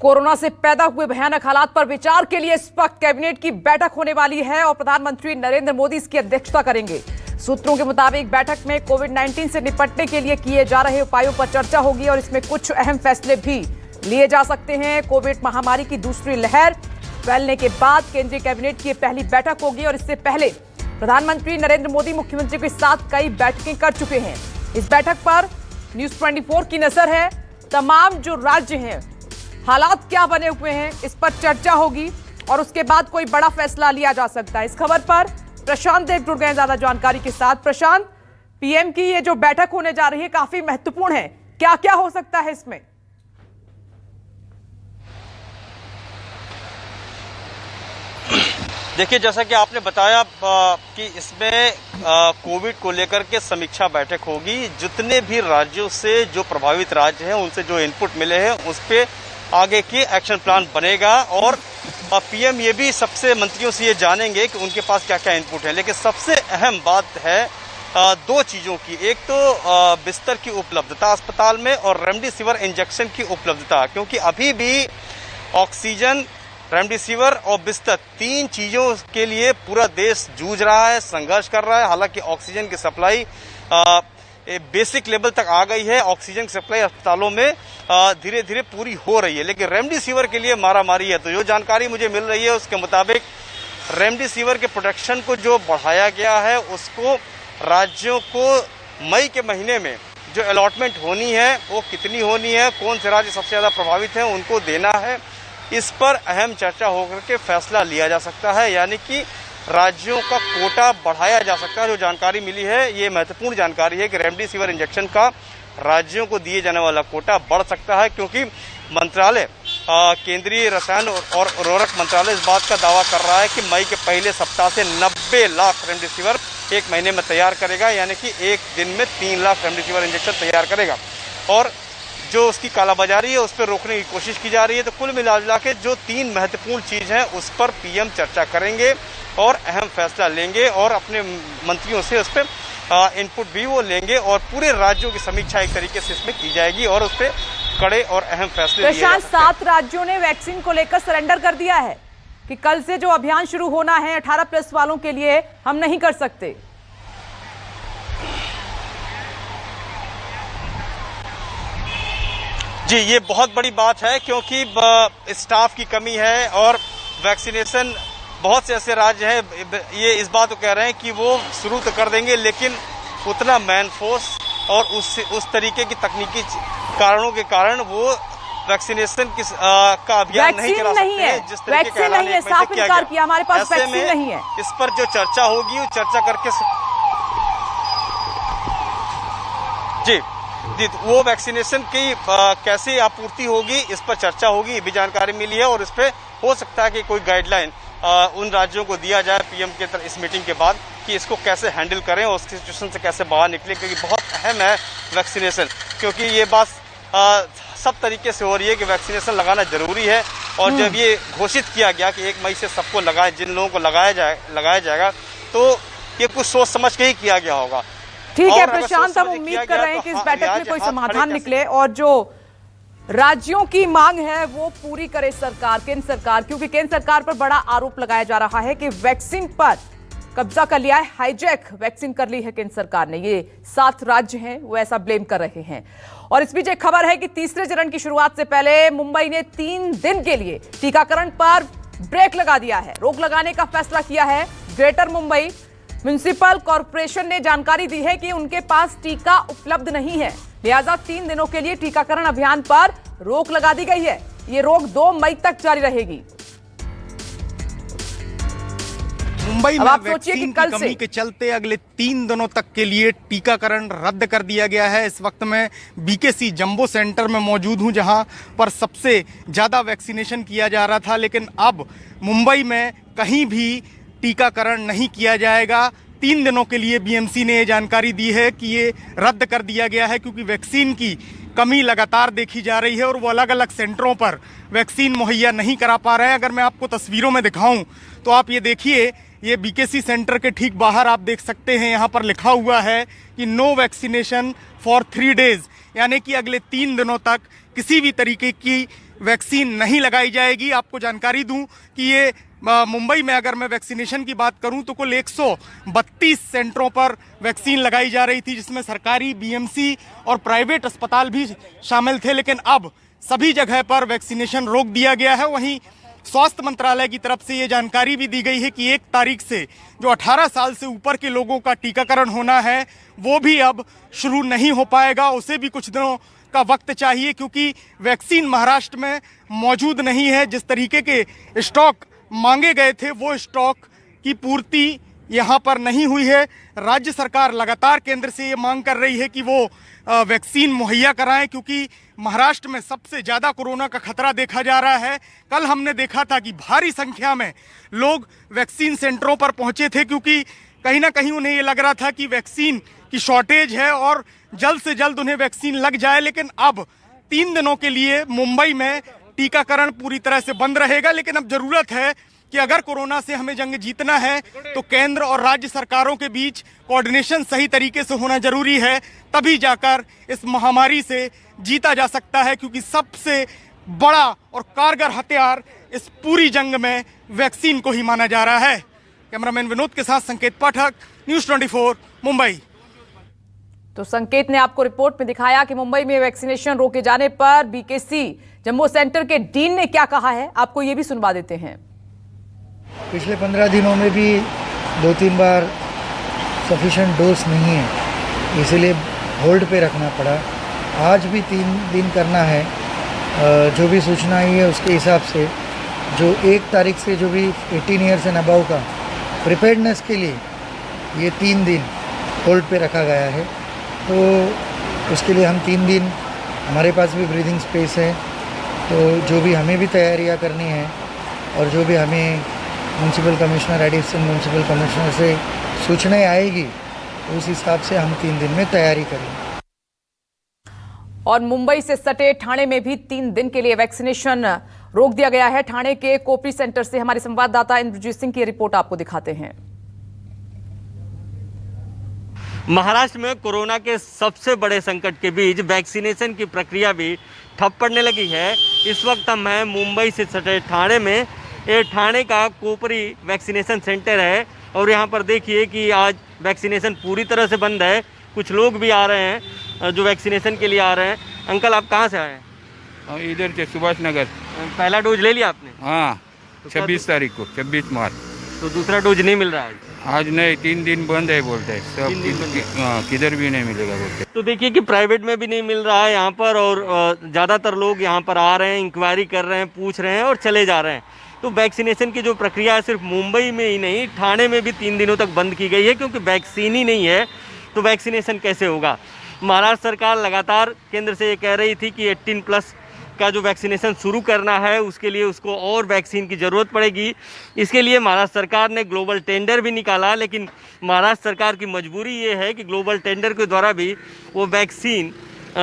Corona से पैदा हुए भयानक हालात पर विचार के लिए इस वक्त कैबिनेट की बैठक होने वाली है और प्रधानमंत्री नरेंद्र मोदी इसकी अध्यक्षता करेंगे। सूत्रों के मुताबिक बैठक में कोविड-19 से निपटने के लिए किए जा रहे उपायों पर चर्चा होगी और इसमें कुछ अहम फैसले भी लिए जा सकते हैं। कोविड महामारी की दूसरी लहर फैलने के बाद केंद्रीय कैबिनेट की पहली बैठक होगी और इससे पहले प्रधानमंत्री नरेंद्र मोदी मुख्यमंत्री के साथ कई बैठकें कर चुके हैं। इस बैठक पर न्यूज 24 की नजर है। तमाम जो राज्य हैं, हालात क्या बने हुए हैं, इस पर चर्चा होगी और उसके बाद कोई बड़ा फैसला लिया जा सकता है। इस खबर पर प्रशांत देव जुड़ गए ज्यादा जानकारी के साथ। प्रशांत, पीएम की ये जो बैठक होने जा रही है काफी महत्वपूर्ण है, क्या क्या हो सकता है इसमें? देखिए, जैसा कि आपने बताया कि इसमें कोविड को लेकर के समीक्षा बैठक होगी। जितने भी राज्यों से जो प्रभावित राज्य हैं उनसे जो इनपुट मिले हैं उस पे आगे की एक्शन प्लान बनेगा और पीएम ये भी सबसे मंत्रियों से ये जानेंगे कि उनके पास क्या क्या इनपुट है। लेकिन सबसे अहम बात है दो चीजों की। एक तो बिस्तर की उपलब्धता अस्पताल में और रेमडेसिविर इंजेक्शन की उपलब्धता, क्योंकि अभी भी ऑक्सीजन, रेमडेसिविर और बिस्तर, तीन चीजों के लिए पूरा देश जूझ रहा है, संघर्ष कर रहा है। हालांकि ऑक्सीजन की सप्लाई बेसिक लेवल तक आ गई है, ऑक्सीजन की सप्लाई अस्पतालों में धीरे धीरे पूरी हो रही है, लेकिन रेमडेसिविर के लिए मारामारी है। तो जो जानकारी मुझे मिल रही है उसके मुताबिक रेमडेसिविर के प्रोडक्शन को जो बढ़ाया गया है उसको राज्यों को मई के महीने में जो अलॉटमेंट होनी है वो कितनी होनी है, कौन से राज्य सबसे ज्यादा प्रभावित हैं उनको देना है। इस पर अहम चर्चा होकर के फैसला लिया जा सकता है, यानी कि राज्यों का कोटा बढ़ाया जा सकता है। जो जानकारी मिली है ये महत्वपूर्ण जानकारी है कि रेमडेसिविर इंजेक्शन का राज्यों को दिए जाने वाला कोटा बढ़ सकता है, क्योंकि मंत्रालय केंद्रीय रसायन और उर्वरक मंत्रालय इस बात का दावा कर रहा है कि मई के पहले सप्ताह से 90 लाख रेमडेसिविर एक महीने में तैयार करेगा, यानी कि एक दिन में 3 लाख रेमडेसिविर इंजेक्शन तैयार करेगा और जो उसकी कालाबाजारी है उस पर रोकने की कोशिश की जा रही है। तो कुल मिला के जो तीन महत्वपूर्ण चीज हैं उस पर पीएम चर्चा करेंगे और अहम फैसला लेंगे और अपने मंत्रियों से उस पर इनपुट भी वो लेंगे और पूरे राज्यों की समीक्षा एक तरीके से इसमें की जाएगी और उस पर कड़े और अहम फैसले लिए जाएंगे। 7 राज्यों ने वैक्सीन को लेकर सरेंडर कर दिया है कि कल से जो अभियान शुरू होना है 18+ वालों के लिए हम नहीं कर सकते। जी, ये बहुत बड़ी बात है, क्योंकि स्टाफ की कमी है और वैक्सीनेशन बहुत से ऐसे राज्य हैं ये इस बात को कह रहे हैं कि वो शुरू तो कर देंगे, लेकिन उतना मैन फोर्स और उस तरीके की तकनीकी कारणों के कारण वो वैक्सीनेशन का अभियान नहीं चला सकते हैं जिस तरीके का ऐलान एक मई से किया गया। हमारे पास वैक्सीन नहीं है। इस पर जो चर्चा होगी वो चर्चा करके जी वो वैक्सीनेशन की कैसे आपूर्ति होगी इस पर चर्चा होगी, ये भी जानकारी मिली है और इस पे हो सकता है कि कोई गाइडलाइन उन राज्यों को दिया जाए पीएम के इस मीटिंग के बाद कि इसको कैसे हैंडल करें और उस सिचुएशन से कैसे बाहर निकले, क्योंकि बहुत अहम है वैक्सीनेशन। क्योंकि ये बात सब तरीके से हो रही है कि वैक्सीनेशन लगाना जरूरी है और जब ये घोषित किया गया कि 1 मई से सबको लगाए, जिन लोगों को लगाया जाएगा, तो ये कुछ सोच समझ के ही किया गया होगा। ठीक है प्रशांत, हम उम्मीद कर रहे हैं कि इस बैठक में कोई समाधान निकले और जो राज्यों की मांग है वो पूरी करे सरकार, केंद्र सरकार, क्योंकि केंद्र सरकार पर बड़ा आरोप लगाया जा रहा है कि वैक्सीन पर कब्जा कर लिया है, हाईजैक वैक्सीन कर ली है केंद्र सरकार ने। ये 7 राज्य हैं वो ऐसा ब्लेम कर रहे हैं। और इस बीच एक खबर है कि तीसरे चरण की शुरुआत से पहले मुंबई ने 3 दिन के लिए टीकाकरण पर ब्रेक लगा दिया है, रोक लगाने का फैसला किया है। ग्रेटर मुंबई म्युनिसिपल कॉर्पोरेशन ने जानकारी दी है कि उनके पास टीका उपलब्ध नहीं है, लिहाजा 3 दिनों के लिए टीकाकरण अभियान पर रोक लगा दी गई है। ये रोक 2 मई तक जारी रहेगी। मुंबई में वैक्सीन की कमी के चलते अगले 3 दिनों तक के लिए टीकाकरण रद्द कर दिया गया है। इस वक्त मैं बीकेसी जंबो सेंटर में मौजूद हूं, जहां पर सबसे ज्यादा वैक्सीनेशन किया जा रहा था, लेकिन अब मुंबई में कहीं भी टीकाकरण नहीं किया जाएगा। 3 दिनों के लिए बीएमसी ने ये जानकारी दी है कि ये रद्द कर दिया गया है, क्योंकि वैक्सीन की कमी लगातार देखी जा रही है और वो अलग अलग सेंटरों पर वैक्सीन मुहैया नहीं करा पा रहे हैं। अगर मैं आपको तस्वीरों में दिखाऊं तो आप ये देखिए, ये बीकेसी सेंटर के ठीक बाहर आप देख सकते हैं, यहाँ पर लिखा हुआ है कि नो वैक्सीनेशन फॉर 3 डेज, यानी कि अगले 3 दिनों तक किसी भी तरीके की वैक्सीन नहीं लगाई जाएगी। आपको जानकारी दूं कि ये मुंबई में अगर मैं वैक्सीनेशन की बात करूं तो कुल 132 सेंटरों पर वैक्सीन लगाई जा रही थी, जिसमें सरकारी, बीएमसी और प्राइवेट अस्पताल भी शामिल थे। लेकिन अब सभी जगह पर वैक्सीनेशन रोक दिया गया है। वहीं स्वास्थ्य मंत्रालय की तरफ से ये जानकारी भी दी गई है कि 1 तारीख से जो 18 साल से ऊपर के लोगों का टीकाकरण होना है वो भी अब शुरू नहीं हो पाएगा। उसे भी कुछ दिनों का वक्त चाहिए, क्योंकि वैक्सीन महाराष्ट्र में मौजूद नहीं है। जिस तरीके के स्टॉक मांगे गए थे वो स्टॉक की पूर्ति यहाँ पर नहीं हुई है। राज्य सरकार लगातार केंद्र से ये मांग कर रही है कि वो वैक्सीन मुहैया कराएं, क्योंकि महाराष्ट्र में सबसे ज़्यादा कोरोना का खतरा देखा जा रहा है। कल हमने देखा था कि भारी संख्या में लोग वैक्सीन सेंटरों पर पहुंचे थे, क्योंकि कहीं ना कहीं उन्हें ये लग रहा था कि वैक्सीन की शॉर्टेज है और जल्द से जल्द उन्हें वैक्सीन लग जाए। लेकिन अब 3 दिनों के लिए मुंबई में टीकाकरण पूरी तरह से बंद रहेगा। लेकिन अब जरूरत है कि अगर कोरोना से हमें जंग जीतना है तो केंद्र और राज्य सरकारों के बीच कोऑर्डिनेशन सही तरीके से होना जरूरी है, तभी जाकर इस महामारी से जीता जा सकता है। क्योंकि सबसे बड़ा और कारगर हथियार इस पूरी जंग में वैक्सीन को ही माना जा रहा है। कैमरामैन विनोद के साथ संकेत पाठक, न्यूज़ 24 मुंबई। तो संकेत ने आपको रिपोर्ट में दिखाया कि मुंबई में वैक्सीनेशन रोके जाने पर बीकेसी जम्बो सेंटर के डीन ने क्या कहा है, आपको ये भी सुनवा देते हैं। पिछले 15 दिनों में भी 2-3 बार सफिशिएंट डोज नहीं है, इसलिए होल्ड पे रखना पड़ा। आज भी 3 दिन करना है। जो भी सूचना आई है उसके हिसाब से जो 1 तारीख से जो भी 18 ईयर्स एंड अबव का प्रिपेयर्डनेस के लिए ये 3 दिन होल्ड पे रखा गया है। तो उसके लिए हम 3 दिन, हमारे पास भी ब्रीदिंग स्पेस है, तो जो भी हमें भी तैयारियां करनी है और जो भी हमें municipal commissioner, additional municipal commissioner से सूचनाएं आएगी उस हिसाब से हम 3 दिन में तैयारी करेंगे। और मुंबई से सटे ठाणे में भी 3 दिन के लिए वैक्सीनेशन रोक दिया गया है। ठाणे के कोपरी सेंटर से हमारे संवाददाता इंद्रजीत सिंह की रिपोर्ट आपको दिखाते हैं। महाराष्ट्र में कोरोना के सबसे बड़े संकट के बीच वैक्सीनेशन की प्रक्रिया भी ठप पड़ने लगी है। इस वक्त हम हैं मुंबई से सटे ठाणे में। ये ठाणे का कोपरी वैक्सीनेशन सेंटर है और यहाँ पर देखिए कि आज वैक्सीनेशन पूरी तरह से बंद है। कुछ लोग भी आ रहे हैं जो वैक्सीनेशन के लिए आ रहे हैं। अंकल, आप कहाँ से आए हैं? इधर से सुभाष नगर। पहला डोज ले लिया आपने? हाँ, 26 तारीख को, 26 मार्च। तो दूसरा डोज नहीं मिल रहा है आज? नहीं, 3 दिन बंद है बोलते हैं सब, किधर भी नहीं मिलेगा बोलते। तो देखिए कि प्राइवेट में भी नहीं मिल रहा है यहाँ पर, और ज़्यादातर लोग यहाँ पर आ रहे हैं, इंक्वायरी कर रहे हैं, पूछ रहे हैं और चले जा रहे हैं। तो वैक्सीनेशन की जो प्रक्रिया है सिर्फ मुंबई में ही नहीं, ठाणे में भी 3 दिनों तक बंद की गई है, क्योंकि वैक्सीन ही नहीं है तो वैक्सीनेशन कैसे होगा। महाराष्ट्र सरकार लगातार केंद्र से ये कह रही थी कि 18+ का जो वैक्सीनेशन शुरू करना है उसके लिए उसको और वैक्सीन की ज़रूरत पड़ेगी। इसके लिए महाराष्ट्र सरकार ने ग्लोबल टेंडर भी निकाला, लेकिन महाराष्ट्र सरकार की मजबूरी ये है कि ग्लोबल टेंडर के द्वारा भी वो वैक्सीन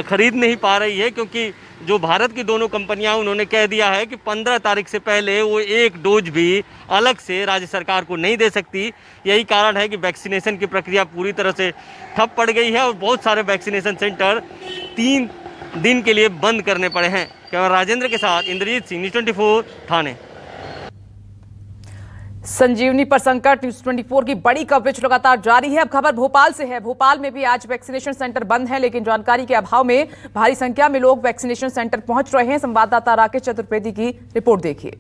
खरीद नहीं पा रही है, क्योंकि जो भारत की दोनों कंपनियां उन्होंने कह दिया है कि 15 तारीख से पहले वो 1 डोज भी अलग से राज्य सरकार को नहीं दे सकती। यही कारण है कि वैक्सीनेशन की प्रक्रिया पूरी तरह से ठप पड़ गई है और बहुत सारे वैक्सीनेशन सेंटर 3 दिन के लिए बंद करने पड़े हैं। कैमरा राजेंद्र के साथ इंद्रजीत सिंह, न्यूज़ 24 ठाणे। संजीवनी पर संकट, न्यूज़ 24 की बड़ी कवरेज लगातार जारी है। अब खबर भोपाल से है। भोपाल में भी आज वैक्सीनेशन सेंटर बंद है, लेकिन जानकारी के अभाव में भारी संख्या में लोग वैक्सीनेशन सेंटर पहुंच रहे हैं। संवाददाता राकेश चतुर्वेदी की रिपोर्ट देखिए।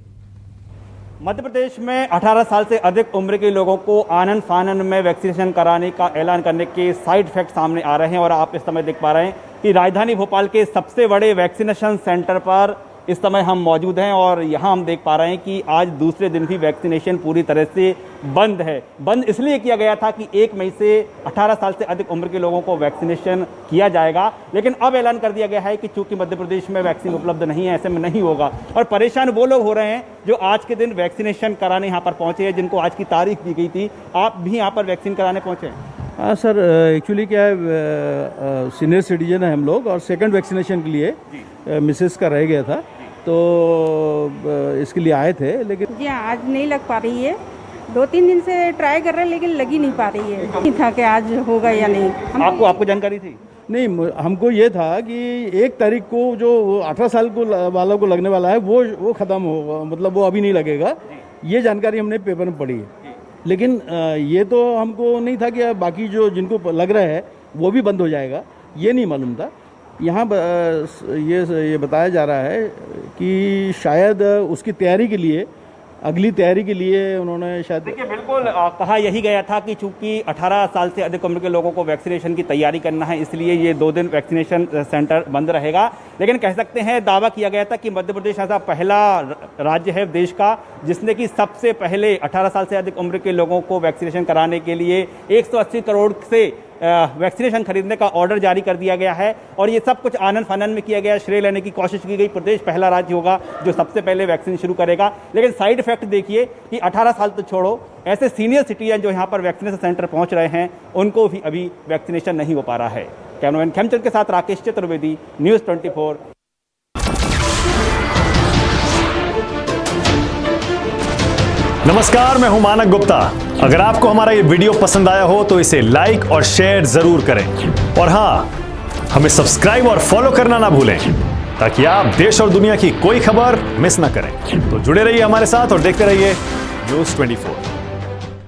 मध्य प्रदेश में 18 साल से अधिक उम्र के लोगों को आनन फानन में वैक्सीनेशन कराने का ऐलान करने के साइड इफेक्ट सामने आ रहे हैं और आप इस समय देख पा रहे हैं कि राजधानी भोपाल के सबसे बड़े वैक्सीनेशन सेंटर पर इस समय हम मौजूद हैं और यहाँ हम देख पा रहे हैं कि आज दूसरे दिन भी वैक्सीनेशन पूरी तरह से बंद है। बंद इसलिए किया गया था कि 1 मई से 18 साल से अधिक उम्र के लोगों को वैक्सीनेशन किया जाएगा, लेकिन अब ऐलान कर दिया गया है कि चूंकि मध्य प्रदेश में वैक्सीन उपलब्ध नहीं है, ऐसे में नहीं होगा। और परेशान वो लोग हो रहे हैं जो आज के दिन वैक्सीनेशन कराने यहाँ पर पहुंचे हैं, जिनको आज की तारीख दी गई थी। आप भी यहाँ पर वैक्सीन कराने पहुंचे हैं? हाँ सर, एक्चुअली क्या है, सीनियर सिटीजन है हम लोग और सेकंड वैक्सीनेशन के लिए मिसेस का रह गया था, तो इसके लिए आए थे। लेकिन जी आज नहीं लग पा रही है। 2-3 दिन से ट्राई कर रहे हैं लेकिन लग ही नहीं पा रही है। नहीं था कि आज होगा या नहीं। आपको जानकारी थी? नहीं, हमको ये था कि 1 तारीख को जो 18 साल को वालों को लगने वाला है वो ख़त्म होगा, मतलब वो अभी नहीं लगेगा। ये जानकारी हमने पेपर में पढ़ी है, लेकिन ये तो हमको नहीं था कि बाकी जो जिनको लग रहा है वो भी बंद हो जाएगा, ये नहीं मालूम था। यहाँ ये बताया जा रहा है कि शायद उसकी तैयारी के लिए, अगली तैयारी के लिए उन्होंने शायद, देखिए बिल्कुल कहा यही गया था कि चूंकि 18 साल से अधिक उम्र के लोगों को वैक्सीनेशन की तैयारी करना है, इसलिए ये 2 दिन वैक्सीनेशन सेंटर बंद रहेगा। लेकिन कह सकते हैं, दावा किया गया था कि मध्य प्रदेश ऐसा पहला राज्य है देश का जिसने कि सबसे पहले 18 साल से अधिक उम्र के लोगों को वैक्सीनेशन कराने के लिए 180 करोड़ से वैक्सीनेशन खरीदने का ऑर्डर जारी कर दिया गया है। और ये सब कुछ आनन फानन में किया गया, श्रेय लेने की कोशिश की गई। प्रदेश पहला राज्य होगा जो सबसे पहले वैक्सीन शुरू करेगा। लेकिन साइड इफेक्ट देखिए कि 18 साल तो छोड़ो, ऐसे सीनियर सिटीजन जो यहाँ पर वैक्सीनेशन सेंटर पहुंच रहे हैं उनको भी अभी वैक्सीनेशन नहीं हो पा रहा है। कैमरामैन खेमचंद के साथ राकेश चतुर्वेदी, न्यूज़ 24। नमस्कार, मैं हूं मानक गुप्ता। अगर आपको हमारा ये वीडियो पसंद आया हो तो इसे लाइक और शेयर जरूर करें, और हां, हमें सब्सक्राइब और फॉलो करना ना भूलें ताकि आप देश और दुनिया की कोई खबर मिस ना करें। तो जुड़े रहिए हमारे साथ और देखते रहिए न्यूज़ 24।